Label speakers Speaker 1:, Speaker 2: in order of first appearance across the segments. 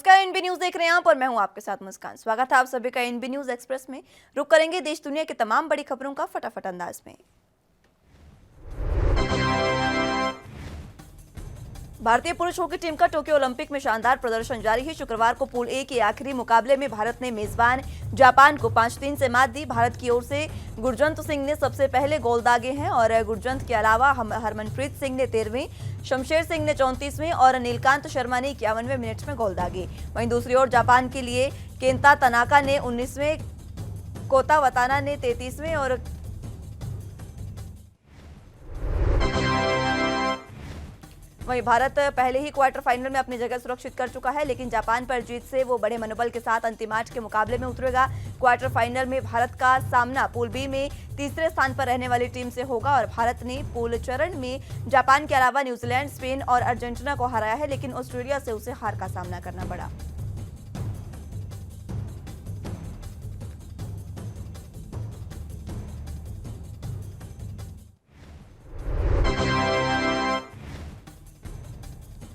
Speaker 1: नमस्कार, NB news देख रहे हैं आप और मैं हूं आपके साथ मुस्कान। स्वागत है आप सभी का एनबी न्यूज एक्सप्रेस में। रुक करेंगे देश दुनिया की तमाम बड़ी खबरों का फटाफट अंदाज में। भारतीय पुरुष हॉकी टीम का टोक्यो ओलंपिक में शानदार प्रदर्शन जारी है। शुक्रवार को पूल ए के आखिरी मुकाबले में भारत ने मेजबान जापान को 5-3 से मात दी। भारत की ओर से गुरजंत सिंह ने सबसे पहले गोल दागे हैं और गुरजंत के अलावा हरमनप्रीत सिंह ने 13वें, शमशेर सिंह ने 34वें और नीलकांत शर्मा ने 51वें मिनट में गोल दागे। वहीं दूसरी ओर जापान के लिए केंता तनाका ने 19वें, कोता वताना ने 33वें और वहीं भारत पहले ही क्वार्टर फाइनल में अपनी जगह सुरक्षित कर चुका है, लेकिन जापान पर जीत से वो बड़े मनोबल के साथ अंतिम 8 के मुकाबले में उतरेगा। क्वार्टर फाइनल में भारत का सामना पूल बी में तीसरे स्थान पर रहने वाली टीम से होगा और भारत ने पूल चरण में जापान के अलावा न्यूजीलैंड, स्पेन और अर्जेंटीना को हराया है, लेकिन ऑस्ट्रेलिया से उसे हार का सामना करना पड़ा।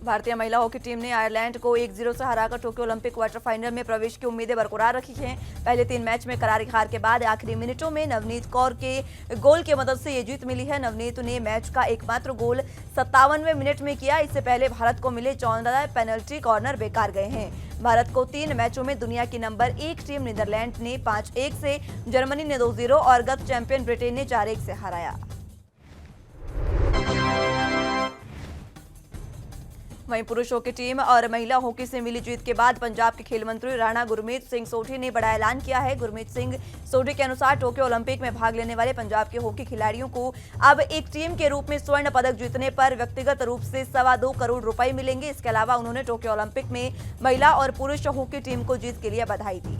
Speaker 1: भारतीय महिला हॉकी टीम ने आयरलैंड को 1-0 से हराकर टोक्यो ओलंपिक क्वार्टर फाइनल में प्रवेश की उम्मीदें बरकरार रखी हैं। पहले 3 मैच में करारी हार के बाद आखिरी मिनटों में नवनीत कौर के गोल की मदद से ये जीत मिली है। नवनीत ने मैच का एकमात्र गोल 57वें मिनट में किया। इससे पहले भारत को मिले 14 पेनल्टी कॉर्नर बेकार गए हैं। भारत को 3 मैचों में दुनिया की नंबर 1 टीम नीदरलैंड ने 5-1 से, जर्मनी ने 2-0 और गत चैंपियन ब्रिटेन ने 4-1 से हराया। वहीं पुरुष हॉकी टीम और महिला हॉकी से मिली जीत के बाद पंजाब के खेल मंत्री राणा गुरमीत सिंह सोढ़ी ने बड़ा ऐलान किया है। गुरमीत सिंह सोढ़ी के अनुसार टोक्यो ओलंपिक में भाग लेने वाले पंजाब के हॉकी खिलाड़ियों को अब एक टीम के रूप में स्वर्ण पदक जीतने पर व्यक्तिगत रूप से 2.25 करोड़ रुपए मिलेंगे। इसके अलावा उन्होंने टोक्यो ओलंपिक में महिला और पुरुष हॉकी टीम को जीत के लिए बधाई दी।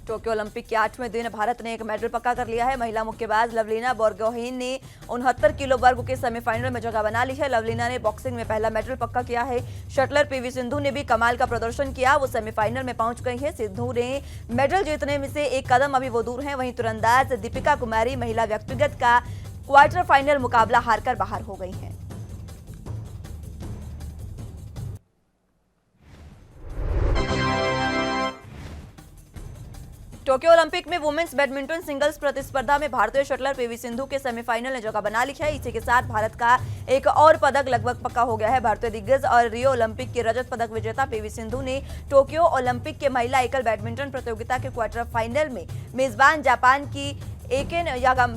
Speaker 1: टोक्यो ओलंपिक के 8वें दिन भारत ने एक मेडल पक्का कर लिया है। महिला मुक्केबाज लवलीना बोरगोहेन ने 69 किलो वर्ग के सेमीफाइनल में जगह बना ली है। लवलीना ने बॉक्सिंग में पहला मेडल पक्का किया है। शटलर पीवी सिंधु ने भी कमाल का प्रदर्शन किया, वो सेमीफाइनल में पहुंच गई है। सिंधु ने मेडल जीतने में से एक कदम अभी वो दूर है। वहीं तीरंदाज दीपिका कुमारी महिला व्यक्तिगत का क्वार्टर फाइनल मुकाबला हारकर बाहर हो गई है। टोक्यो ओलंपिक में वुमेन्स बैडमिंटन सिंगल्स प्रतिस्पर्धा में भारतीय शटलर पीवी सिंधु के सेमीफाइनल ने जगह बना ली है। इसी के साथ भारत का एक और पदक लगभग पक्का हो गया है। भारतीय दिग्गज और रियो ओलंपिक की रजत पदक विजेता पीवी सिंधु ने टोक्यो ओलंपिक के महिला एकल बैडमिंटन प्रतियोगिता के क्वार्टर फाइनल में मेजबान जापान की एकेन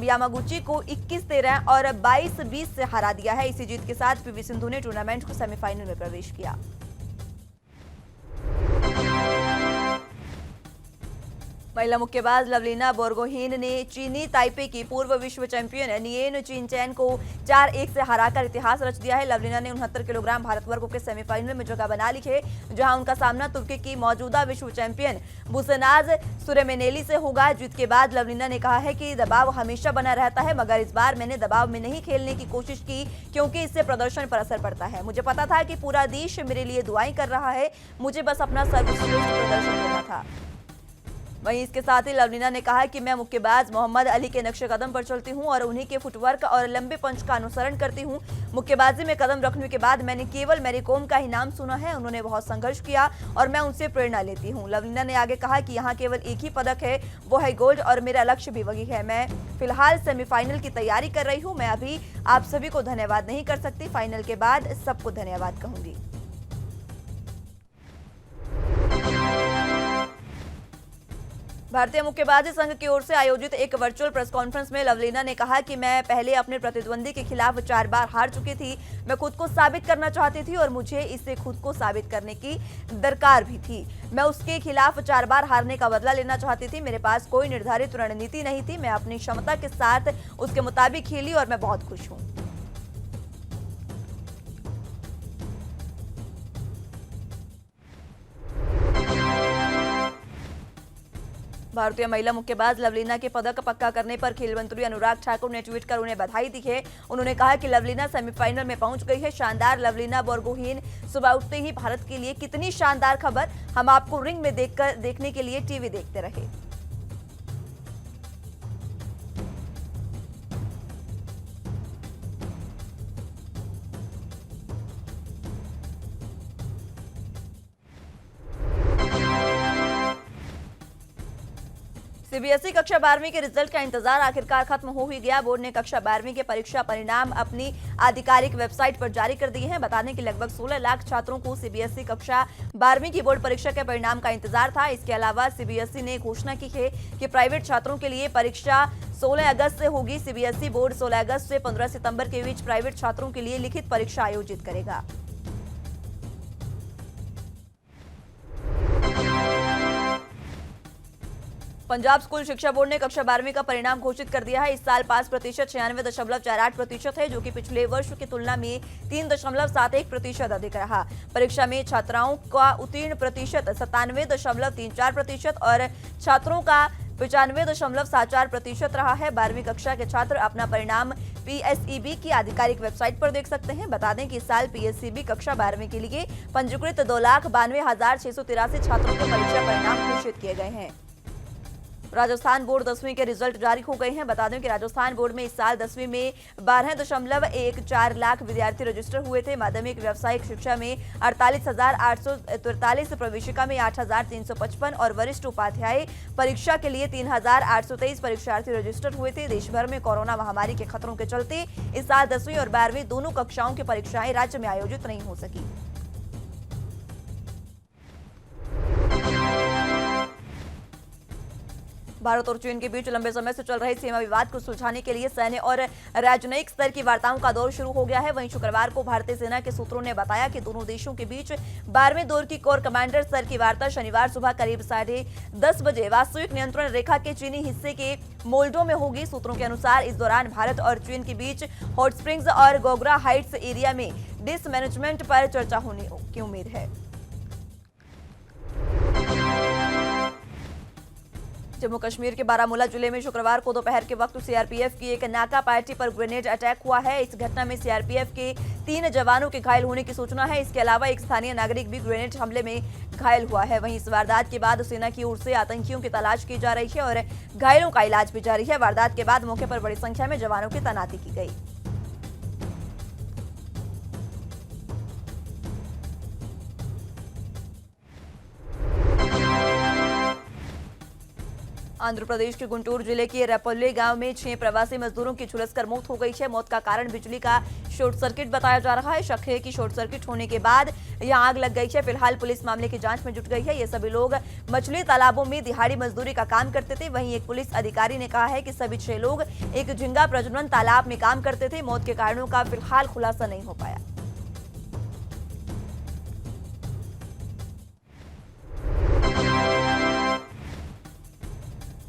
Speaker 1: यामागुची को 21-13 और 22-20 से हरा दिया है। इसी जीत के साथ पीवी सिंधु ने टूर्नामेंट को सेमीफाइनल में प्रवेश किया। महिला मुक्केबाज लवलीना बोरगोहेन ने चीनी ताइपे की पूर्व विश्व चैंपियन नियेन चिनचैन को 4-1 से हराकर इतिहास रच दिया है। लवलीना ने 69 किलोग्राम भारत वर्ग के सेमीफाइनल में जगह बना ली है, जहां उनका सामना तुर्की की मौजूदा विश्व चैंपियन बुसेनाज सुरेमेनेली से होगा। जीत के बाद लवलीना ने कहा है कि दबाव हमेशा बना रहता है, मगर इस बार मैंने दबाव में नहीं खेलने की कोशिश की क्योंकि इससे प्रदर्शन पर असर पड़ता है। मुझे पता था कि पूरा देश मेरे लिए दुआएं कर रहा है, मुझे बस अपना सर्वश्रेष्ठ प्रदर्शन देना था। वहीं इसके साथ ही लवलीना ने कहा कि मैं मुक्केबाज मोहम्मद अली के नक्शे कदम पर चलती हूं और उन्हीं के फुटवर्क और लंबे पंच का अनुसरण करती हूं। मुक्केबाजी में कदम रखने के बाद मैंने केवल मैरी कॉम का ही नाम सुना है। उन्होंने बहुत संघर्ष किया और मैं उनसे प्रेरणा लेती हूं। लवलीना ने आगे कहा कि यहाँ केवल एक ही पदक है, वो है गोल्ड, और मेरा लक्ष्य भी वही है। मैं फिलहाल सेमीफाइनल की तैयारी कर रही हूँ। मैं अभी आप सभी को धन्यवाद नहीं कर सकती, फाइनल के बाद सबको धन्यवाद कहूंगी। भारतीय मुक्केबाजी संघ की ओर से आयोजित एक वर्चुअल प्रेस कॉन्फ्रेंस में लवलीना ने कहा कि मैं पहले अपने प्रतिद्वंदी के खिलाफ 4 बार हार चुकी थी। मैं खुद को साबित करना चाहती थी और मुझे इससे खुद को साबित करने की दरकार भी थी। मैं उसके खिलाफ 4 बार हारने का बदला लेना चाहती थी। मेरे पास कोई निर्धारित रणनीति नहीं थी। मैं अपनी क्षमता के साथ उसके मुताबिक खेली और मैं बहुत खुश हूँ। भारतीय महिला मुक्केबाज लवलीना के पदक पक्का करने पर खेल मंत्री अनुराग ठाकुर ने ट्वीट कर उन्हें बधाई दी है। उन्होंने कहा कि लवलीना सेमीफाइनल में पहुंच गई है। शानदार लवलीना बोरगोहेन सुबह उठते ही भारत के लिए कितनी शानदार खबर, हम आपको रिंग में देखने के लिए टीवी देखते रहे। सीबीएसई कक्षा 12वीं के रिजल्ट का इंतजार आखिरकार खत्म हो ही गया। बोर्ड ने कक्षा 12वीं के परीक्षा परिणाम अपनी आधिकारिक वेबसाइट पर जारी कर दिए हैं। बता दें कि लगभग 16 लाख छात्रों को सीबीएसई कक्षा 12वीं की बोर्ड परीक्षा के परिणाम का इंतजार था। इसके अलावा सीबीएसई ने घोषणा की है कि प्राइवेट छात्रों के लिए परीक्षा 16 अगस्त से होगी। सीबीएसई बोर्ड 16 अगस्त से 15 सितंबर के बीच प्राइवेट छात्रों के लिए लिखित परीक्षा आयोजित करेगा। पंजाब स्कूल शिक्षा बोर्ड ने कक्षा 12वीं का परिणाम घोषित कर दिया है। इस साल पास प्रतिशत 96.48% है, जो कि पिछले वर्ष की तुलना में 3.71% अधिक रहा। परीक्षा में छात्राओं का उत्तीर्ण प्रतिशत 97.34% और छात्रों का 95.74% रहा है। 12वीं कक्षा के छात्र अपना परिणाम पीएसईबी की आधिकारिक वेबसाइट पर देख सकते हैं। बता दें कि इस साल पीएसईबी कक्षा 12वीं के लिए पंजीकृत 2,92,683 छात्रों के परीक्षा परिणाम घोषित किए गए हैं। राजस्थान बोर्ड 10वीं के रिजल्ट जारी हो गए हैं। बता दें कि राजस्थान बोर्ड में इस साल 10वीं में 12.14 लाख विद्यार्थी रजिस्टर हुए थे। माध्यमिक व्यावसायिक शिक्षा में 48,843, प्रवेशिका में 8,355 और वरिष्ठ उपाध्याय परीक्षा के लिए 3,823 परीक्षार्थी रजिस्टर हुए थे। देश भर में कोरोना महामारी के खतरों के चलते इस साल 10वीं और 12वीं दोनों कक्षाओं की परीक्षाएं राज्य में आयोजित नहीं हो सकी। भारत और चीन के बीच लंबे समय से चल रहे सीमा विवाद को सुलझाने के लिए सैन्य और राजनयिक स्तर की वार्ताओं का दौर शुरू हो गया है। वहीं शुक्रवार को भारतीय सेना के सूत्रों ने बताया कि दोनों देशों के बीच 12वें दौर की कोर कमांडर स्तर की वार्ता शनिवार सुबह करीब 10:30 बजे वास्तविक नियंत्रण रेखा के चीनी हिस्से के मोल्डो में होगी। सूत्रों के अनुसार इस दौरान भारत और चीन के बीच हॉट स्प्रिंग्स और गोगरा हाइट्स एरिया में डिसमैनेजमेंट पर चर्चा होने की उम्मीद है। जम्मू कश्मीर के बारामूला जिले में शुक्रवार को दोपहर के वक्त सीआरपीएफ की एक नाका पार्टी पर ग्रेनेड अटैक हुआ है। इस घटना में सीआरपीएफ के 3 जवानों के घायल होने की सूचना है। इसके अलावा एक स्थानीय नागरिक भी ग्रेनेड हमले में घायल हुआ है। वहीं इस वारदात के बाद सेना की ओर से आतंकियों की तलाश की जा रही है और घायलों का इलाज भी जारी है। वारदात के बाद मौके पर बड़ी संख्या में जवानों की तैनाती की गई। आंध्र प्रदेश के गुंटूर जिले के रेपल्ले गांव में 6 प्रवासी मजदूरों की झुलसकर मौत हो गई है। मौत का कारण बिजली का शॉर्ट सर्किट बताया जा रहा है। शक है कि शॉर्ट सर्किट होने के बाद यहां आग लग गई है। फिलहाल पुलिस मामले की जांच में जुट गई है। ये सभी लोग मछली तालाबों में दिहाड़ी मजदूरी का काम करते थे। वहीं एक पुलिस अधिकारी ने कहा है कि सभी 6 लोग एक झींगा प्रजनन तालाब में काम करते थे। मौत के कारणों का फिलहाल खुलासा नहीं हो पाया।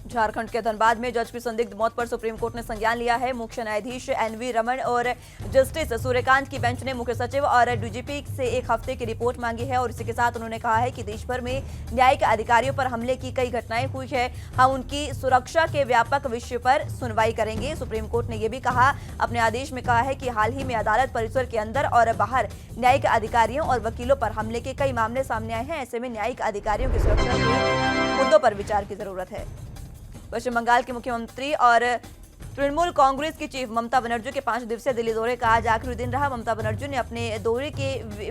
Speaker 1: झारखंड के धनबाद में जज की संदिग्ध मौत पर सुप्रीम कोर्ट ने संज्ञान लिया है। मुख्य न्यायाधीश एनवी रमन और जस्टिस सूर्यकांत की बेंच ने मुख्य सचिव और डीजीपी से 1 हफ्ते की रिपोर्ट मांगी है और इसी के साथ उन्होंने कहा है कि देश भर में न्यायिक अधिकारियों पर हमले की कई घटनाएं हुई है। हम उनकी सुरक्षा के व्यापक विषय पर सुनवाई करेंगे। सुप्रीम कोर्ट ने यह भी कहा अपने आदेश में कहा है कि हाल ही में अदालत परिसर के अंदर और बाहर न्यायिक अधिकारियों और वकीलों पर हमले के कई मामले सामने आए हैं। ऐसे में न्यायिक अधिकारियों की सुरक्षा के मुद्दों पर विचार की जरूरत है। पश्चिम बंगाल के मुख्यमंत्री और तृणमूल कांग्रेस की चीफ ममता बनर्जी के 5 दिवसीय दिल्ली दौरे का आज आखिरी दिन रहा। ममता बनर्जी ने अपने दौरे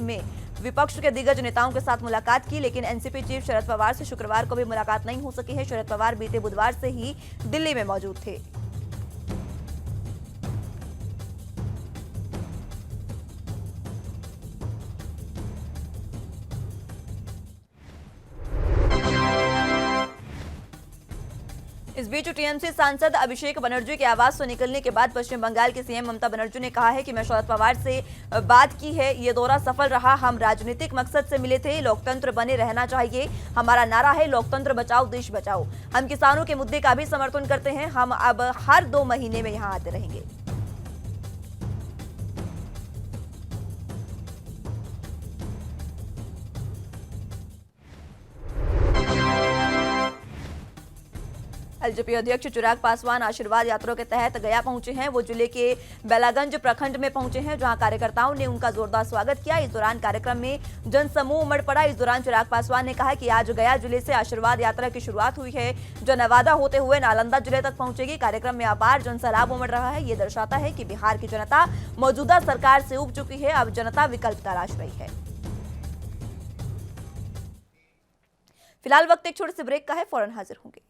Speaker 1: में विपक्ष के दिग्गज नेताओं के साथ मुलाकात की, लेकिन एनसीपी चीफ शरद पवार से शुक्रवार को भी मुलाकात नहीं हो सकी है। शरद पवार बीते बुधवार से ही दिल्ली में मौजूद थे। इस बीच टीएमसी सांसद अभिषेक बनर्जी के आवास से निकलने के बाद पश्चिम बंगाल की सीएम ममता बनर्जी ने कहा है कि मैं शरद पवार से बात की है। ये दौरा सफल रहा। हम राजनीतिक मकसद से मिले थे। लोकतंत्र बने रहना चाहिए। हमारा नारा है लोकतंत्र बचाओ देश बचाओ। हम किसानों के मुद्दे का भी समर्थन करते हैं। हम अब हर 2 महीने में यहाँ आते रहेंगे। एलजेपी अध्यक्ष चिराग पासवान आशीर्वाद यात्रा के तहत गया पहुंचे हैं। वो जिले के बेलागंज प्रखंड में पहुंचे हैं, जहां कार्यकर्ताओं ने उनका जोरदार स्वागत किया। इस दौरान कार्यक्रम में जनसमूह उमड़ पड़ा। इस दौरान चिराग पासवान ने कहा कि आज गया जिले से आशीर्वाद यात्रा की शुरुआत हुई है, जो नवादा होते हुए नालंदा जिले तक पहुंचेगी। कार्यक्रम में अपार जनसैलाब उमड़ रहा है। ये दर्शाता है कि बिहार की जनता मौजूदा सरकार से उब चुकी है। अब जनता विकल्प तलाश रही है। फिलहाल वक्त एक छोटे से ब्रेक का है, फौरन हाजिर होंगे।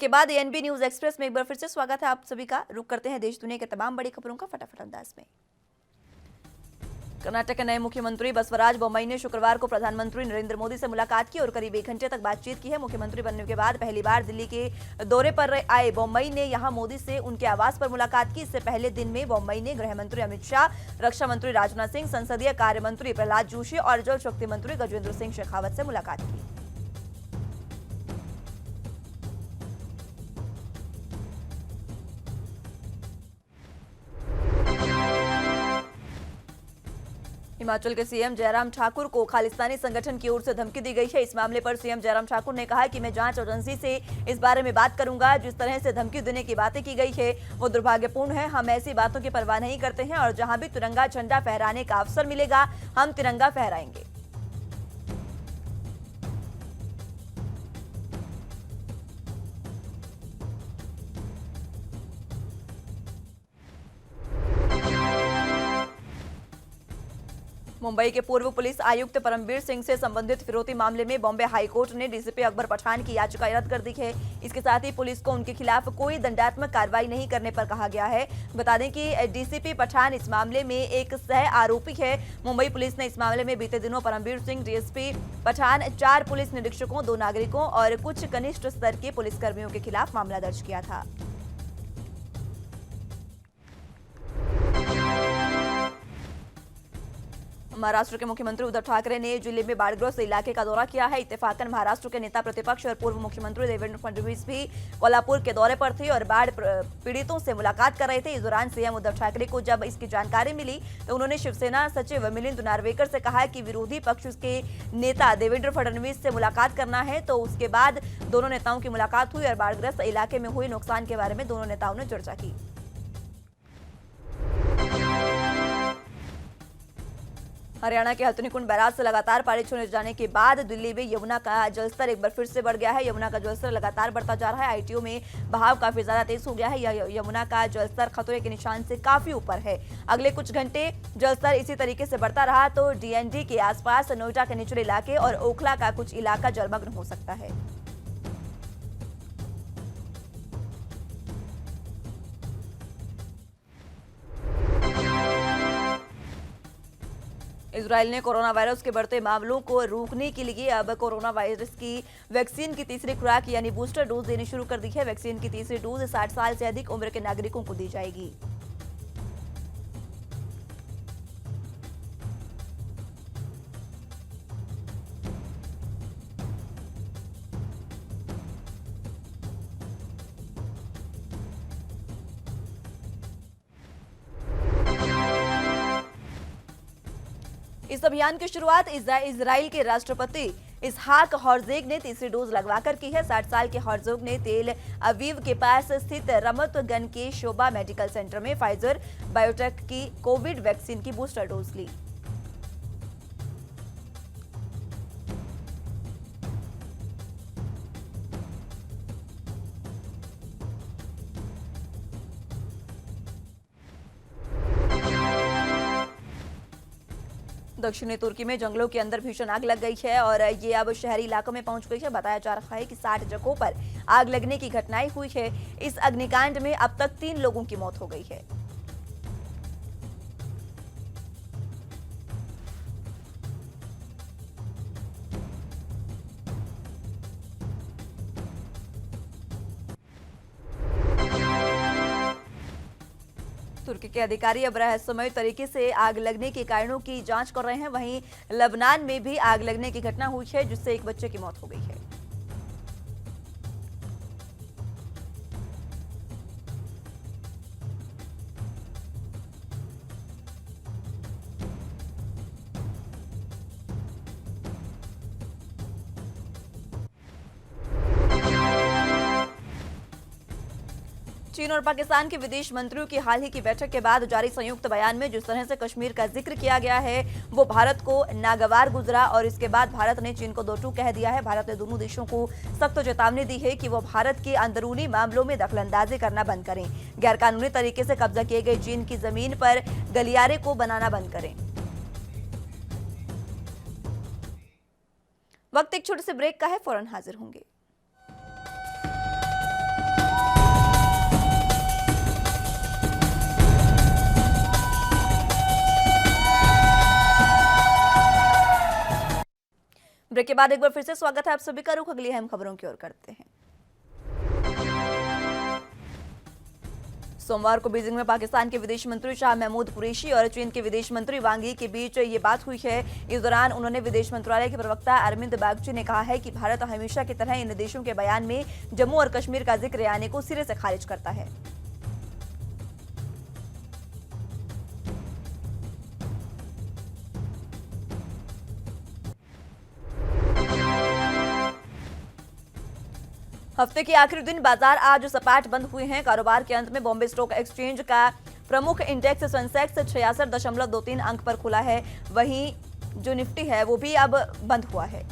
Speaker 1: ब्रेक के बाद एएनबी न्यूज एक्सप्रेस में एक बार फिर से स्वागत है आप सभी का। रुक करते हैं देश दुनिया के तमाम बड़ी खबरों का फटाफट अंदाज में। कर्नाटक के नए मुख्यमंत्री बसवराज बोम्मई ने शुक्रवार को प्रधानमंत्री नरेंद्र मोदी से मुलाकात की और करीब 1 घंटे तक बातचीत की है। मुख्यमंत्री बनने के बाद पहली बार दिल्ली के दौरे पर आए बोम्मई ने यहां मोदी से उनके आवास पर मुलाकात की। इससे पहले दिन में बोम्मई ने गृह मंत्री अमित शाह, रक्षा मंत्री राजनाथ सिंह, संसदीय कार्य मंत्री प्रहलाद जोशी और जल शक्ति मंत्री गजेंद्र सिंह शेखावत से मुलाकात की। हिमाचल के सीएम जयराम ठाकुर को खालिस्तानी संगठन की ओर से धमकी दी गई है। इस मामले पर सीएम जयराम ठाकुर ने कहा कि मैं जांच एजेंसी से इस बारे में बात करूंगा। जिस तरह से धमकी देने की बातें की गई है वो दुर्भाग्यपूर्ण है। हम ऐसी बातों की परवाह नहीं करते हैं और जहां भी तिरंगा झंडा फहराने का अवसर मिलेगा हम तिरंगा फहराएंगे। मुंबई के पूर्व पुलिस आयुक्त परमबीर सिंह से संबंधित फिरौती मामले में बॉम्बे हाईकोर्ट ने डीसीपी अकबर पठान की याचिका रद्द कर दी है। इसके साथ ही पुलिस को उनके खिलाफ कोई दंडात्मक कार्रवाई नहीं करने पर कहा गया है। बता दें कि डीसीपी पठान इस मामले में एक सह आरोपी है। मुंबई पुलिस ने इस मामले में बीते दिनों परमबीर सिंह, डीएसपी पठान, 4 पुलिस निरीक्षकों, 2 नागरिकों और कुछ कनिष्ठ स्तर के पुलिसकर्मियों के खिलाफ मामला दर्ज किया था। महाराष्ट्र के मुख्यमंत्री उद्धव ठाकरे ने जिले में बाढ़ग्रस्त इलाके का दौरा किया है। इत्तेफाकन महाराष्ट्र के नेता प्रतिपक्ष और पूर्व मुख्यमंत्री देवेंद्र फडणवीस भी कोल्हापुर के दौरे पर थे और बाढ़ पीड़ितों से मुलाकात कर रहे थे। इस दौरान सीएम उद्धव ठाकरे को जब इसकी जानकारी मिली तो उन्होंने शिवसेना सचिव मिलिंद नार्वेकर से कहा कि विरोधी पक्ष के नेता देवेंद्र फडणवीस से मुलाकात करना है। तो उसके बाद दोनों नेताओं की मुलाकात हुई और बाढ़ग्रस्त इलाके में हुए नुकसान के बारे में दोनों नेताओं ने चर्चा की। हरियाणा के हथनीकुंड बैराज से लगातार पानी छोड़े जाने के बाद दिल्ली में यमुना का जलस्तर एक बार फिर से बढ़ गया है। यमुना का जलस्तर लगातार बढ़ता जा रहा है। आईटीओ में बहाव काफी ज्यादा तेज हो गया है। यमुना का जलस्तर खतरे के निशान से काफी ऊपर है। अगले कुछ घंटे जलस्तर इसी तरीके से बढ़ता रहा तो डीएनडी के आसपास, नोएडा के निचले इलाके और ओखला का कुछ इलाका जलमग्न हो सकता है। इजराइल ने कोरोना वायरस के बढ़ते मामलों को रोकने के लिए अब कोरोना वायरस की वैक्सीन की तीसरी खुराक यानी बूस्टर डोज देनी शुरू कर दी है। वैक्सीन की तीसरी डोज 60 साल से अधिक उम्र के नागरिकों को दी जाएगी। इस अभियान की शुरुआत इजराइल के राष्ट्रपति इसहाक हर्जोग ने तीसरी डोज लगवाकर की है। 60 साल के हर्जोग ने तेल अवीव के पास स्थित रमत गन के शोभा मेडिकल सेंटर में फाइजर बायोटेक की कोविड वैक्सीन की बूस्टर डोज ली। दक्षिणी तुर्की में जंगलों के अंदर भीषण आग लग गई है और ये अब शहरी इलाकों में पहुंच गई है। बताया जा रहा है कि 60 जगहों पर आग लगने की घटनाएं हुई है। इस अग्निकांड में अब तक 3 लोगों की मौत हो गई है। तुर्की के अधिकारी अब रहस्यमय तरीके से आग लगने के कारणों की जांच कर रहे हैं। वहीं लेबनान में भी आग लगने की घटना हुई है जिससे एक बच्चे की मौत हो गई है। चीन और पाकिस्तान के विदेश मंत्रियों की हाल ही की बैठक के बाद जारी संयुक्त बयान में जिस तरह से कश्मीर का जिक्र किया गया है वो भारत को नागवार गुजरा और इसके बाद भारत ने चीन को दो टूक कह दिया है। भारत ने दोनों देशों को सख्त चेतावनी दी है कि वो भारत के अंदरूनी मामलों में दखलंदाजी करना बंद करें। गैरकानूनी तरीके से कब्जा किए गए चीन की जमीन पर गलियारे को बनाना बंद करें। वक्त एक छोटे से ब्रेक का है, फौरन हाजिर होंगे। ब्रेक के बाद एक बार फिर से स्वागत है आप सभी का। रुख अगली अहम खबरों की ओर करते हैं। सोमवार को बीजिंग में पाकिस्तान के विदेश मंत्री शाह महमूद कुरैशी और चीन के विदेश मंत्री वांग यी के बीच ये बात हुई है। इस दौरान उन्होंने विदेश मंत्रालय के प्रवक्ता अरविंद बागची ने कहा है कि भारत हमेशा की तरह इन देशों के बयान में जम्मू और कश्मीर का जिक्र आने को सिरे से खारिज करता है। हफ्ते के आखिरी दिन बाजार आज सपाट बंद हुए हैं। कारोबार के अंत में बॉम्बे स्टॉक एक्सचेंज का प्रमुख इंडेक्स सेंसेक्स 66.23 अंक पर खुला है। वहीं जो निफ्टी है वो भी अब बंद हुआ है।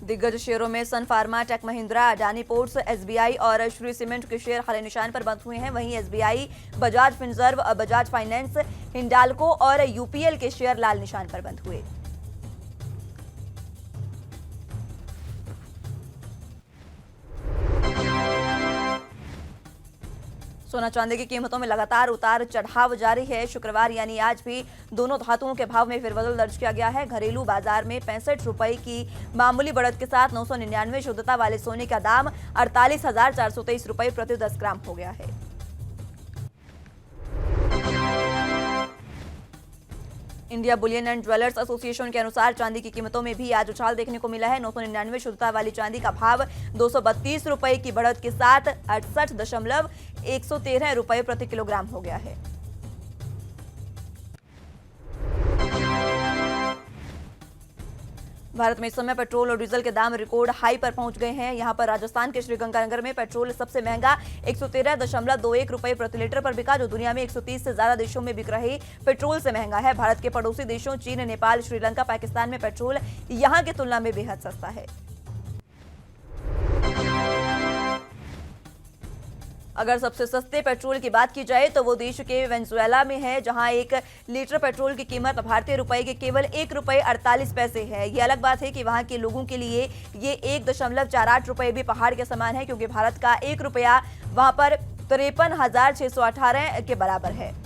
Speaker 1: दिग्गज शेयरों में Sun Pharma, Tech Mahindra, Adani Ports, SBI और श्री सीमेंट के शेयर हरे निशान पर बंद हुए हैं। वहीं SBI, Bajaj Finserv, Bajaj Finance, Hindalco और यूपीएल के शेयर लाल निशान पर बंद हुए। सोना चांदी की कीमतों में लगातार उतार चढ़ाव जारी है। शुक्रवार यानी आज भी दोनों धातुओं के भाव में फेरबदल दर्ज किया गया है। घरेलू बाजार में 65 रुपए की मामूली बढ़त के साथ 999 शुद्धता वाले सोने का दाम 48,423 रुपए प्रति 10 ग्राम हो गया है। India Boolean and jewellers association के अनुसार चांदी की कीमतों में भी आज उछाल देखने को मिला है। 999 शुद्धता वाली चांदी का भाव 232 रुपए की बढ़त के साथ 68.113 रुपए प्रति किलोग्राम हो गया है। भारत में इस समय पेट्रोल और डीजल के दाम रिकॉर्ड हाई पर पहुंच गए हैं। यहां पर राजस्थान के श्रीगंगानगर में पेट्रोल सबसे महंगा 113.21 रुपए प्रति लीटर पर बिका, जो दुनिया में 130 से ज्यादा देशों में बिक रहे पेट्रोल से महंगा है। भारत के पड़ोसी देशों चीन, नेपाल, श्रीलंका, पाकिस्तान में पेट्रोल यहां की तुलना में बेहद सस्ता है। अगर सबसे सस्ते पेट्रोल की बात की जाए तो वो देश के वेनेजुएला में है, जहां 1 लीटर पेट्रोल की कीमत भारतीय रुपए के केवल 1 रुपए 48 पैसे है। ये अलग बात है कि वहां के लोगों के लिए ये 1.48 रुपए भी पहाड़ के समान है, क्योंकि भारत का 1 रुपया वहां पर 53,618 के बराबर है।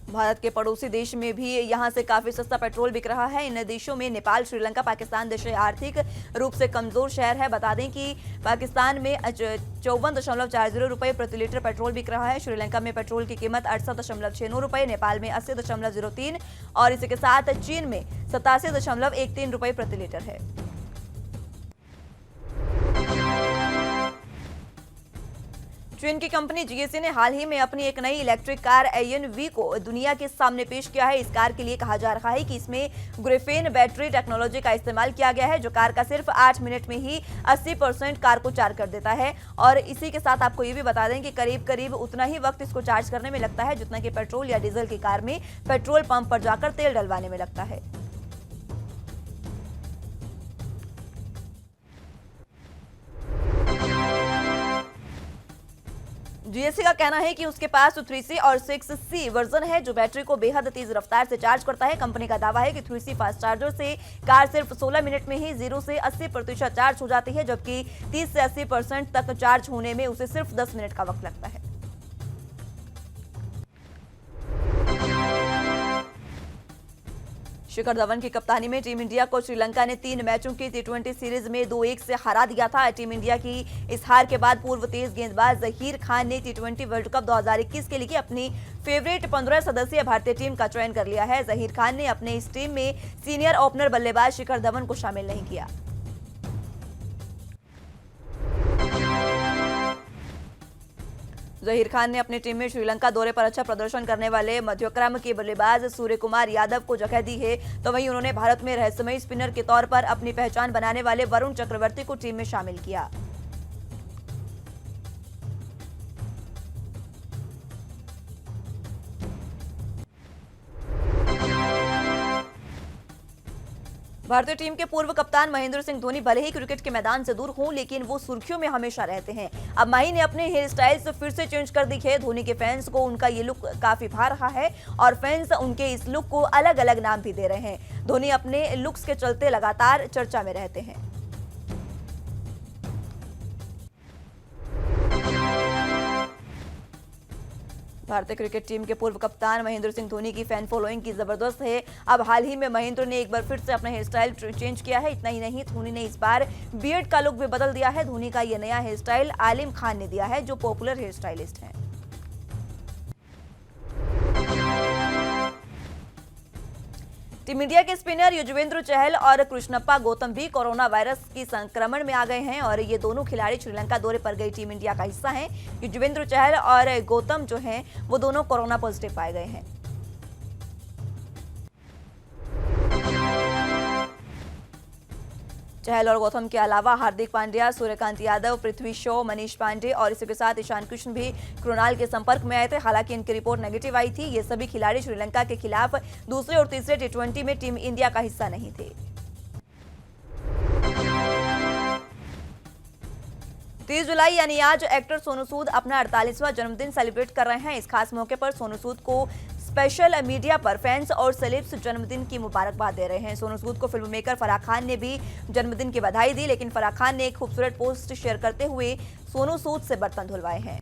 Speaker 1: भारत के पड़ोसी देश में भी यहां से काफी सस्ता पेट्रोल बिक रहा है। इन देशों में नेपाल, श्रीलंका, पाकिस्तान देश आर्थिक रूप से कमजोर शहर है। बता दें कि पाकिस्तान में 54.40 रुपए प्रति लीटर पेट्रोल बिक रहा है। श्रीलंका में पेट्रोल की कीमत 68.69 रुपए, नेपाल में 80.03 और इसी के साथ चीन में 87.13 रुपए प्रति लीटर है। चीन की कंपनी जीएसी ने हाल ही में अपनी एक नई इलेक्ट्रिक कार ANV को दुनिया के सामने पेश किया है। इस कार के लिए कहा जा रहा है कि इसमें ग्रेफेन बैटरी टेक्नोलॉजी का इस्तेमाल किया गया है, जो कार का सिर्फ 8 मिनट में ही 80% कार को चार्ज कर देता है। और इसी के साथ आपको ये भी बता दें कि करीब करीब उतना ही वक्त इसको चार्ज करने में लगता है जितना कि पेट्रोल या डीजल की कार में पेट्रोल पंप पर जाकर तेल डलवाने में लगता है। जीएससी का कहना है कि उसके पास 3C और 6C वर्जन है, जो बैटरी को बेहद तेज रफ्तार से चार्ज करता है। कंपनी का दावा है कि 3C फास्ट चार्जर से कार सिर्फ 16 मिनट में ही 0 से 80% चार्ज हो जाती है, जबकि 30 से 80% तक चार्ज होने में उसे सिर्फ 10 मिनट का वक्त लगता है। शिखर धवन की कप्तानी में टीम इंडिया को श्रीलंका ने 3 मैचों की T20 सीरीज में 2-1 से हरा दिया था। टीम इंडिया की इस हार के बाद पूर्व तेज गेंदबाज जहीर खान ने T20 वर्ल्ड कप 2021 के लिए अपनी फेवरेट 15 सदस्यीय भारतीय टीम का चयन कर लिया है। जहीर खान ने अपने इस टीम में सीनियर ओपनर बल्लेबाज शिखर धवन को शामिल नहीं किया। जहीर खान ने अपनी टीम में श्रीलंका दौरे पर अच्छा प्रदर्शन करने वाले मध्यक्रम के बल्लेबाज सूर्य कुमार यादव को जगह दी है, तो वहीं उन्होंने भारत में रहस्यमयी स्पिनर के तौर पर अपनी पहचान बनाने वाले वरुण चक्रवर्ती को टीम में शामिल किया। भारतीय टीम के पूर्व कप्तान महेंद्र सिंह धोनी भले ही क्रिकेट के मैदान से दूर हों, लेकिन वो सुर्खियों में हमेशा रहते हैं। अब माही ने अपने हेयर स्टाइल्स फिर से चेंज कर दी है। धोनी के फैंस को उनका ये लुक काफी भा रहा है और फैंस उनके इस लुक को अलग अलग नाम भी दे रहे हैं। धोनी अपने लुक्स के चलते लगातार चर्चा में रहते हैं। भारतीय क्रिकेट टीम के पूर्व कप्तान महेंद्र सिंह धोनी की फैन फॉलोइंग की जबरदस्त है। अब हाल ही में महेंद्र ने एक बार फिर से अपना हेयर स्टाइल चेंज किया है। इतना ही नहीं, धोनी ने इस बार बियर्ड का लुक भी बदल दिया है। धोनी का यह नया हेयर स्टाइल आलिम खान ने दिया है, जो पॉपुलर हेयर स्टाइलिस्ट हैं। टीम इंडिया के स्पिनर युजवेंद्र चहल और कृष्णप्पा गौतम भी कोरोना वायरस की संक्रमण में आ गए हैं और ये दोनों खिलाड़ी श्रीलंका दौरे पर गई टीम इंडिया का हिस्सा हैं। युजवेंद्र चहल और गौतम जो हैं वो दोनों कोरोना पॉजिटिव पाए गए हैं। चहल और गौतम के अलावा हार्दिक पांड्या, सूर्यकांत यादव, पृथ्वी शॉ, मनीष पांडे और इसी के साथ ईशान किशन भी कृणाल के संपर्क में आए थे। हालांकि इनकी रिपोर्ट नेगेटिव आई थी। ये सभी खिलाड़ी श्रीलंका के खिलाफ दूसरे और तीसरे टी20 में टीम इंडिया का हिस्सा नहीं थे। 30 जुलाई यानी आज एक्टर सोनू सूद अपना 48वां जन्मदिन सेलिब्रेट कर रहे हैं। इस खास मौके पर सोनू सूद को स्पेशल मीडिया पर फैंस और सेलेब्स जन्मदिन की मुबारकबाद दे रहे हैं। सोनू सूद को फिल्म मेकर फराह खान ने भी जन्मदिन की बधाई दी, लेकिन फराह खान ने एक खूबसूरत पोस्ट शेयर करते हुए सोनू सूद से बर्तन धुलवाए हैं।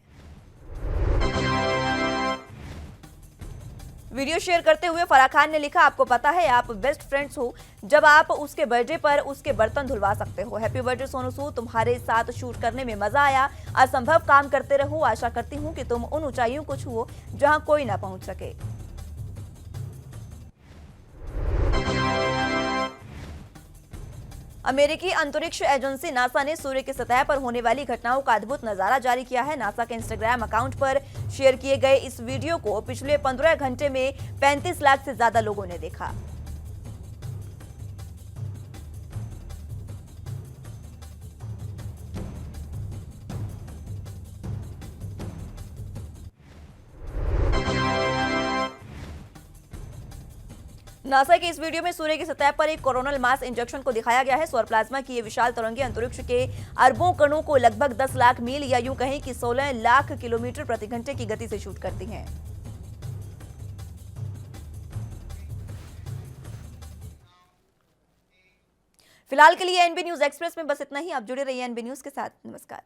Speaker 1: वीडियो शेयर करते हुए फराह खान ने लिखा, आपको पता है आप बेस्ट फ्रेंड्स हो, जब आप उसके बर्थडे पर उसके बर्तन धुलवा सकते हो। हैप्पी बर्थडे सोनू सूद, तुम्हारे साथ शूट करने में मजा आया। असंभव काम करते रहो, आशा करती हूँ कि तुम उन ऊंचाइयों को छुओ जहां कोई ना पहुंच सके। अमेरिकी अंतरिक्ष एजेंसी नासा ने सूर्य की सतह पर होने वाली घटनाओं का अद्भुत नजारा जारी किया है। नासा के इंस्टाग्राम अकाउंट पर शेयर किए गए इस वीडियो को पिछले 15 घंटे में 35 लाख से ज्यादा लोगों ने देखा। नासा के इस वीडियो में सूर्य की सतह पर एक कोरोनल मास इंजेक्शन को दिखाया गया है। सौर प्लाज्मा की ये विशाल तरंगें अंतरिक्ष के अरबों कणों को लगभग 10 लाख मील या यूं कहें कि 16 लाख किलोमीटर प्रति घंटे की गति से शूट करती हैं। फिलहाल के लिए एनबी न्यूज एक्सप्रेस में बस इतना ही। आप जुड़े रहिए एनबी न्यूज के साथ। नमस्कार।